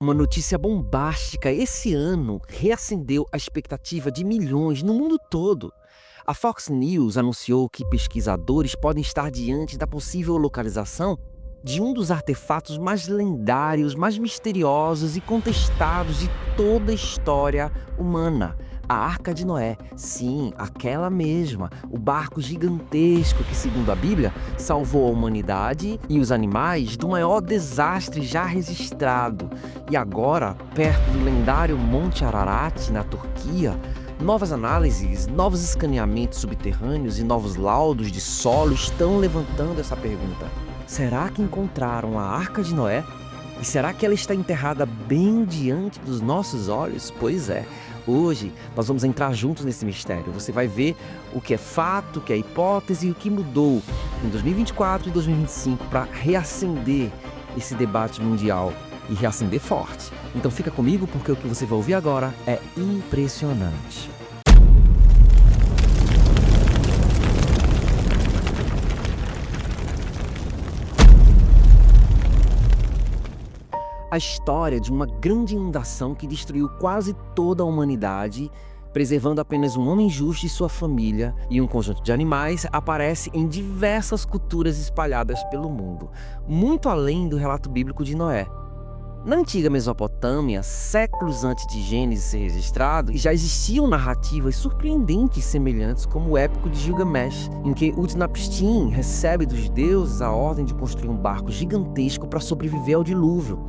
Uma notícia bombástica esse ano reacendeu a expectativa de milhões no mundo todo. A Fox News anunciou que pesquisadores podem estar diante da possível localização de um dos artefatos mais lendários, mais misteriosos e contestados de toda a história humana. A Arca de Noé. Sim, aquela mesma. O barco gigantesco que, segundo a Bíblia, salvou a humanidade e os animais do maior desastre já registrado. E agora, perto do lendário Monte Ararat, na Turquia, novas análises, novos escaneamentos subterrâneos e novos laudos de solo estão levantando essa pergunta. Será que encontraram a Arca de Noé? E será que ela está enterrada bem diante dos nossos olhos? Pois é. Hoje nós vamos entrar juntos nesse mistério. Você vai ver o que é fato, o que é hipótese e o que mudou em 2024 e 2025 para reacender esse debate mundial e reacender forte. Então fica comigo porque o que você vai ouvir agora é impressionante. A história de uma grande inundação que destruiu quase toda a humanidade, preservando apenas um homem justo e sua família e um conjunto de animais, aparece em diversas culturas espalhadas pelo mundo, muito além do relato bíblico de Noé. Na antiga Mesopotâmia, séculos antes de Gênesis ser registrado, já existiam narrativas surpreendentes semelhantes como o épico de Gilgamesh, em que Utnapishtim recebe dos deuses a ordem de construir um barco gigantesco para sobreviver ao dilúvio.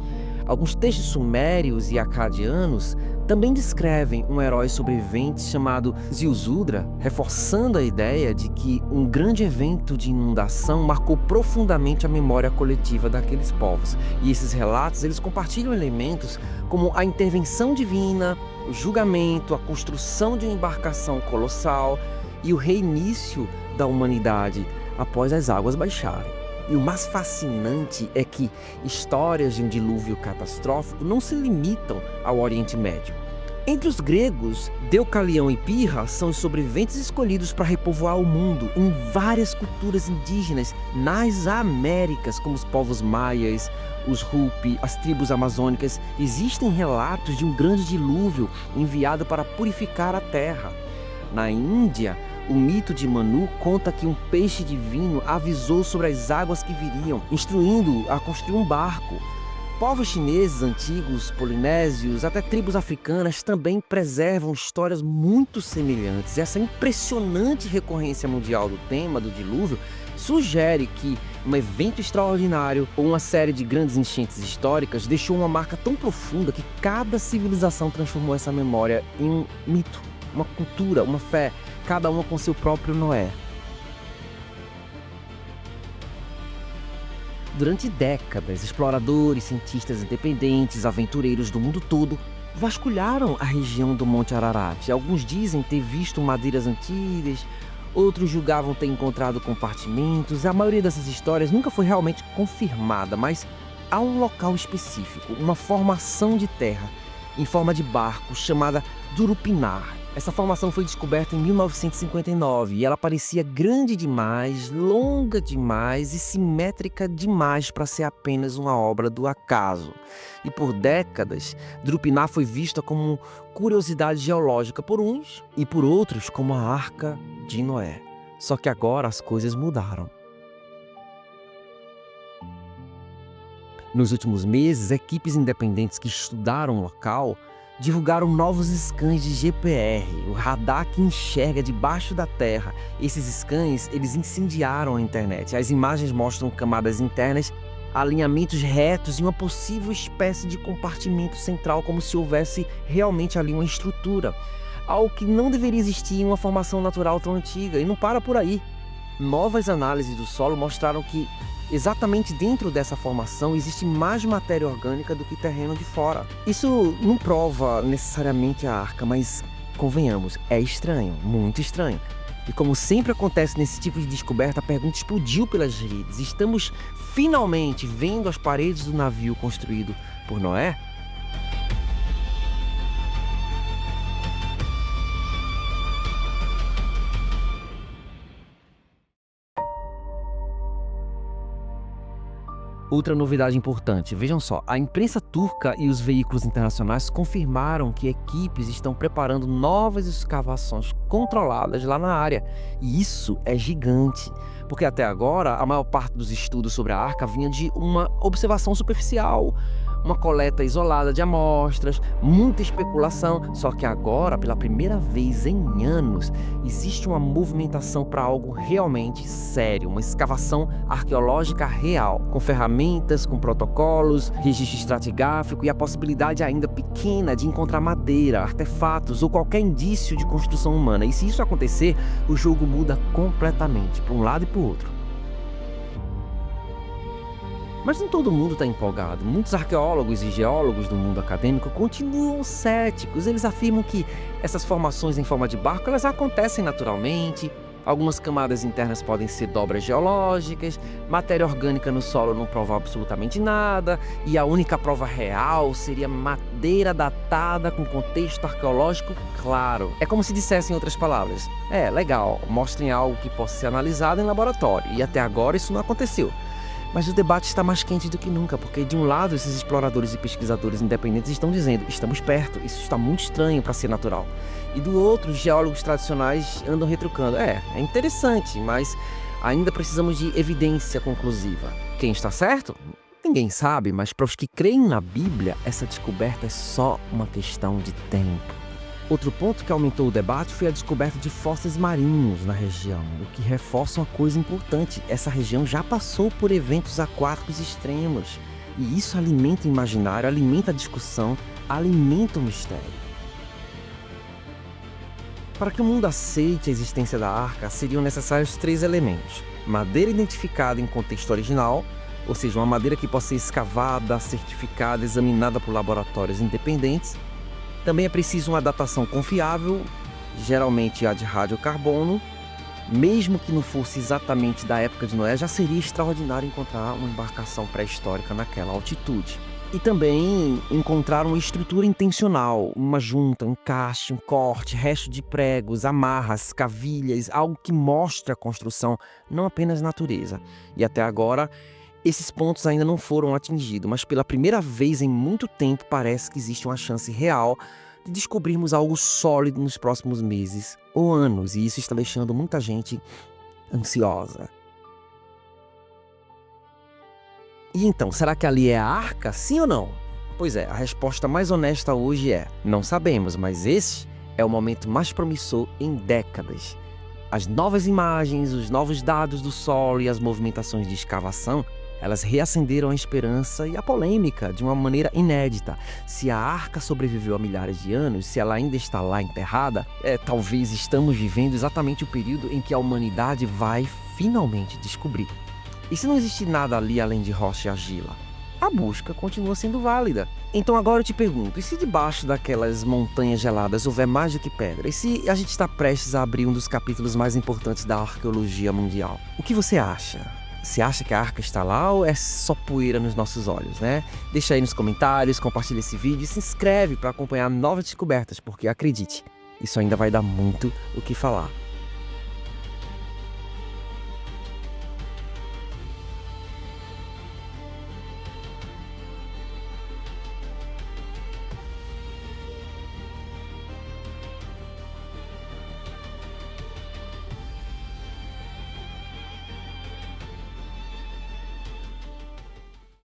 Alguns textos sumérios e acadianos também descrevem um herói sobrevivente chamado Ziusudra, reforçando a ideia de que um grande evento de inundação marcou profundamente a memória coletiva daqueles povos. E esses relatos, eles compartilham elementos como a intervenção divina, o julgamento, a construção de uma embarcação colossal e o reinício da humanidade após as águas baixarem. E o mais fascinante é que histórias de um dilúvio catastrófico não se limitam ao Oriente Médio. Entre os gregos, Deucalião e Pirra são os sobreviventes escolhidos para repovoar o mundo em várias culturas indígenas nas Américas, como os povos maias, os Hopi, as tribos amazônicas. Existem relatos de um grande dilúvio enviado para purificar a terra. Na Índia, o mito de Manu conta que um peixe divino avisou sobre as águas que viriam, instruindo-o a construir um barco. Povos chineses antigos, polinésios, até tribos africanas também preservam histórias muito semelhantes. Essa impressionante recorrência mundial do tema do dilúvio sugere que um evento extraordinário ou uma série de grandes enchentes históricas deixou uma marca tão profunda que cada civilização transformou essa memória em um mito, uma cultura, uma fé, cada uma com seu próprio Noé. Durante décadas, exploradores, cientistas independentes, aventureiros do mundo todo vasculharam a região do Monte Ararat. Alguns dizem ter visto madeiras antigas, outros julgavam ter encontrado compartimentos. A maioria dessas histórias nunca foi realmente confirmada, mas há um local específico, uma formação de terra em forma de barco chamada Durupinar. Essa formação foi descoberta em 1959 e ela parecia grande demais, longa demais e simétrica demais para ser apenas uma obra do acaso. E por décadas, Durupinar foi vista como curiosidade geológica por uns e por outros como a Arca de Noé. Só que agora as coisas mudaram. Nos últimos meses, equipes independentes que estudaram o local divulgaram novos scans de GPR, o radar que enxerga debaixo da terra. Esses scans, eles incendiaram a internet. As imagens mostram camadas internas, alinhamentos retos e uma possível espécie de compartimento central, como se houvesse realmente ali uma estrutura. Algo que não deveria existir em uma formação natural tão antiga. E não para por aí. Novas análises do solo mostraram que exatamente dentro dessa formação existe mais matéria orgânica do que terreno de fora. Isso não prova necessariamente a arca, mas convenhamos, é estranho, muito estranho. E como sempre acontece nesse tipo de descoberta, a pergunta explodiu pelas redes. Estamos finalmente vendo as paredes do navio construído por Noé? Outra novidade importante, vejam só, a imprensa turca e os veículos internacionais confirmaram que equipes estão preparando novas escavações controladas lá na área. E isso é gigante, porque até agora a maior parte dos estudos sobre a Arca vinha de uma observação superficial, uma coleta isolada de amostras, muita especulação. Só que agora, pela primeira vez em anos, existe uma movimentação para algo realmente sério, uma escavação arqueológica real, com ferramentas, com protocolos, registro estratigráfico e a possibilidade ainda pequena de encontrar madeira, artefatos ou qualquer indício de construção humana. E se isso acontecer, o jogo muda completamente, para um lado e para o outro. Mas nem todo mundo está empolgado. Muitos arqueólogos e geólogos do mundo acadêmico continuam céticos. Eles afirmam que essas formações em forma de barco, elas acontecem naturalmente. Algumas camadas internas podem ser dobras geológicas, matéria orgânica no solo não prova absolutamente nada, e a única prova real seria madeira datada com contexto arqueológico claro. É como se dissessem em outras palavras: legal, mostrem algo que possa ser analisado em laboratório, e até agora isso não aconteceu. Mas o debate está mais quente do que nunca, porque de um lado esses exploradores e pesquisadores independentes estão dizendo: estamos perto, isso está muito estranho para ser natural. E do outro, os geólogos tradicionais andam retrucando: é interessante, mas ainda precisamos de evidência conclusiva. Quem está certo? Ninguém sabe, mas para os que creem na Bíblia, essa descoberta é só uma questão de tempo. Outro ponto que aumentou o debate foi a descoberta de fósseis marinhos na região, o que reforça uma coisa importante: essa região já passou por eventos aquáticos extremos. E isso alimenta o imaginário, alimenta a discussão, alimenta o mistério. Para que o mundo aceite a existência da Arca, seriam necessários 3 elementos: madeira identificada em contexto original, ou seja, uma madeira que possa ser escavada, certificada, examinada por laboratórios independentes. Também é preciso uma datação confiável, geralmente a de radiocarbono. Mesmo que não fosse exatamente da época de Noé, já seria extraordinário encontrar uma embarcação pré-histórica naquela altitude. E também encontrar uma estrutura intencional, uma junta, um encaixe, um corte, resto de pregos, amarras, cavilhas, algo que mostre a construção, não apenas natureza. E até agora, esses pontos ainda não foram atingidos, mas pela primeira vez em muito tempo parece que existe uma chance real de descobrirmos algo sólido nos próximos meses ou anos, e isso está deixando muita gente ansiosa. E então, será que ali é a Arca, sim ou não? Pois é, a resposta mais honesta hoje é: não sabemos, mas esse é o momento mais promissor em décadas. As novas imagens, os novos dados do solo e as movimentações de escavação, elas reacenderam a esperança e a polêmica de uma maneira inédita. Se a Arca sobreviveu a milhares de anos, se ela ainda está lá enterrada, talvez estamos vivendo exatamente o período em que a humanidade vai finalmente descobrir. E se não existe nada ali além de rocha e argila? A busca continua sendo válida. Então agora eu te pergunto: e se debaixo daquelas montanhas geladas houver mais do que pedra? E se a gente está prestes a abrir um dos capítulos mais importantes da arqueologia mundial? O que você acha? Você acha que a Arca está lá ou é só poeira nos nossos olhos, né? Deixa aí nos comentários, compartilha esse vídeo e se inscreve para acompanhar novas descobertas, porque acredite, isso ainda vai dar muito o que falar.